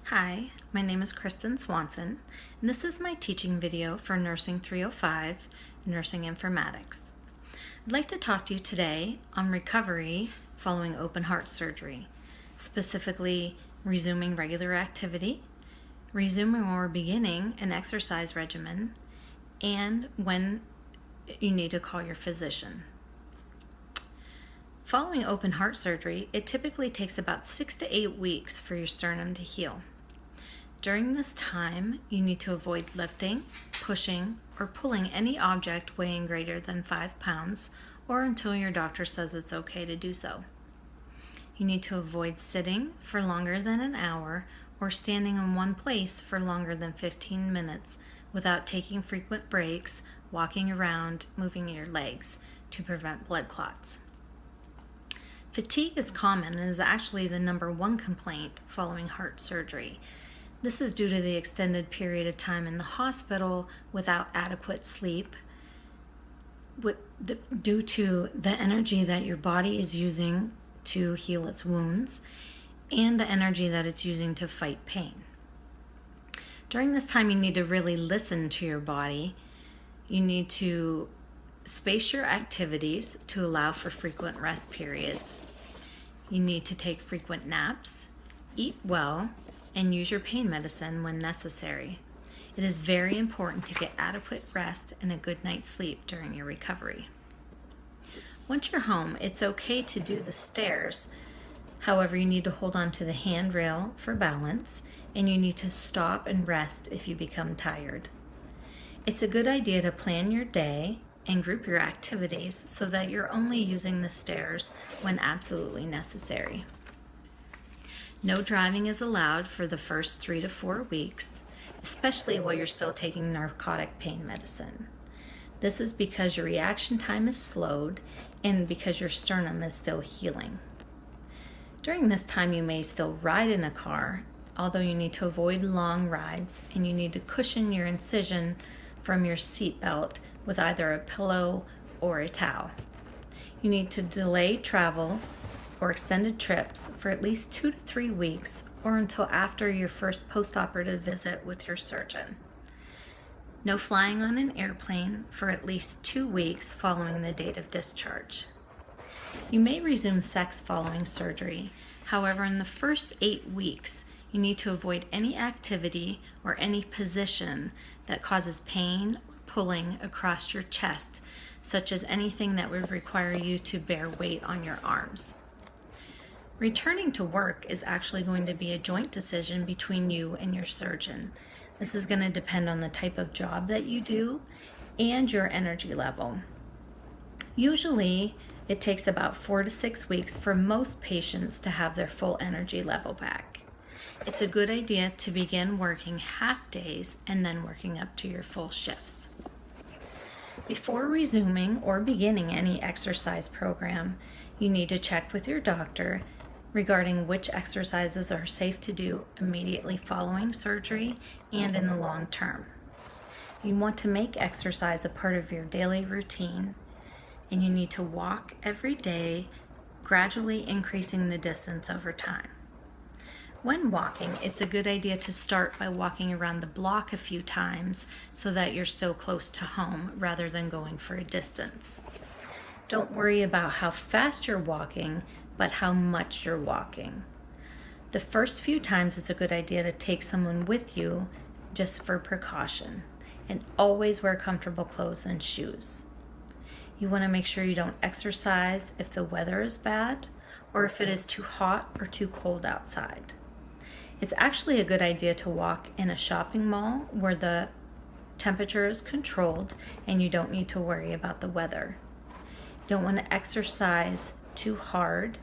Hi, my name is Kristen Swanson, and this is my teaching video for Nursing 305, Nursing Informatics. I'd like to talk to you today on recovery following open heart surgery, specifically resuming regular activity, resuming or beginning an exercise regimen, and when you need to call your physician. Following open heart surgery, it typically takes about 6 to 8 weeks for your sternum to heal. During this time, you need to avoid lifting, pushing, or pulling any object weighing greater than 5 pounds or until your doctor says it's okay to do so. You need to avoid sitting for longer than an hour or standing in one place for longer than 15 minutes without taking frequent breaks, walking around, moving your legs to prevent blood clots. Fatigue is common and is actually the number one complaint following heart surgery. This is due to the extended period of time in the hospital without adequate sleep, due to the energy that your body is using to heal its wounds, and the energy that it's using to fight pain. During this time, you need to really listen to your body. You need to space your activities to allow for frequent rest periods. You need to take frequent naps, eat well, and use your pain medicine when necessary. It is very important to get adequate rest and a good night's sleep during your recovery. Once you're home, it's okay to do the stairs. However, you need to hold on to the handrail for balance, and you need to stop and rest if you become tired. It's a good idea to plan your day and group your activities so that you're only using the stairs when absolutely necessary. No driving is allowed for the first 3 to 4 weeks, especially while you're still taking narcotic pain medicine. This is because your reaction time is slowed and because your sternum is still healing. During this time, you may still ride in a car, although you need to avoid long rides and you need to cushion your incision from your seat belt with either a pillow or a towel. You need to delay travel or extended trips for at least 2 to 3 weeks or until after your first post-operative visit with your surgeon. No flying on an airplane for at least 2 weeks following the date of discharge. You may resume sex following surgery. However, in the first 8 weeks, you need to avoid any activity or any position that causes pain or pulling across your chest, such as anything that would require you to bear weight on your arms. Returning to work is actually going to be a joint decision between you and your surgeon. This is going to depend on the type of job that you do and your energy level. Usually, it takes about 4 to 6 weeks for most patients to have their full energy level back. It's a good idea to begin working half days and then working up to your full shifts. Before resuming or beginning any exercise program, you need to check with your doctor regarding which exercises are safe to do immediately following surgery and in the long term. You want to make exercise a part of your daily routine, and you need to walk every day, gradually increasing the distance over time. When walking, it's a good idea to start by walking around the block a few times so that you're still close to home rather than going for a distance. Don't worry about how fast you're walking, but how much you're walking. The first few times it's a good idea to take someone with you just for precaution, and always wear comfortable clothes and shoes. You want to make sure you don't exercise if the weather is bad or if it is too hot or too cold outside. It's actually a good idea to walk in a shopping mall where the temperature is controlled and you don't need to worry about the weather. You don't want to exercise too hard,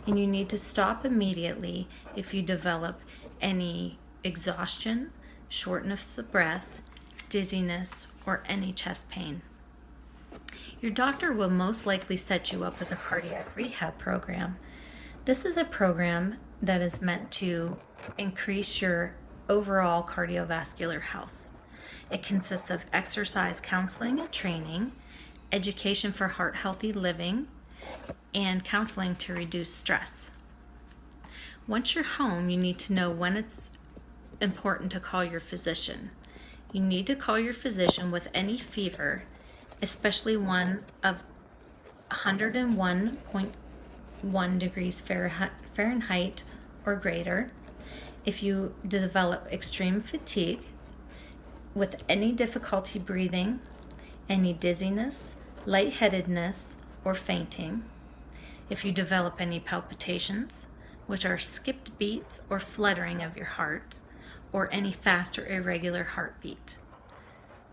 and you need to stop immediately if you develop any exhaustion, shortness of breath, dizziness, or any chest pain. Your doctor will most likely set you up with a cardiac rehab program. This is a program that is meant to increase your overall cardiovascular health. It consists of exercise counseling and training, education for heart-healthy living, and counseling to reduce stress. Once you're home, you need to know when it's important to call your physician. You need to call your physician with any fever, especially one of 101.1 degrees Fahrenheit or greater. If you develop extreme fatigue, with any difficulty breathing, any dizziness, lightheadedness, or fainting. If you develop any palpitations, which are skipped beats or fluttering of your heart, or any fast or irregular heartbeat.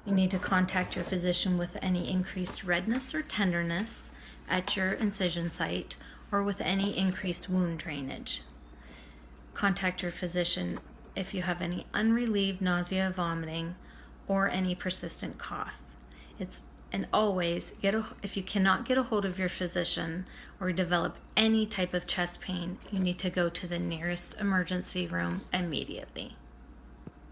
You need to contact your physician with any increased redness or tenderness at your incision site, or with any increased wound drainage. Contact your physician if you have any unrelieved nausea, vomiting, or any persistent cough. And always, if you cannot get a hold of your physician or develop any type of chest pain, you need to go to the nearest emergency room immediately.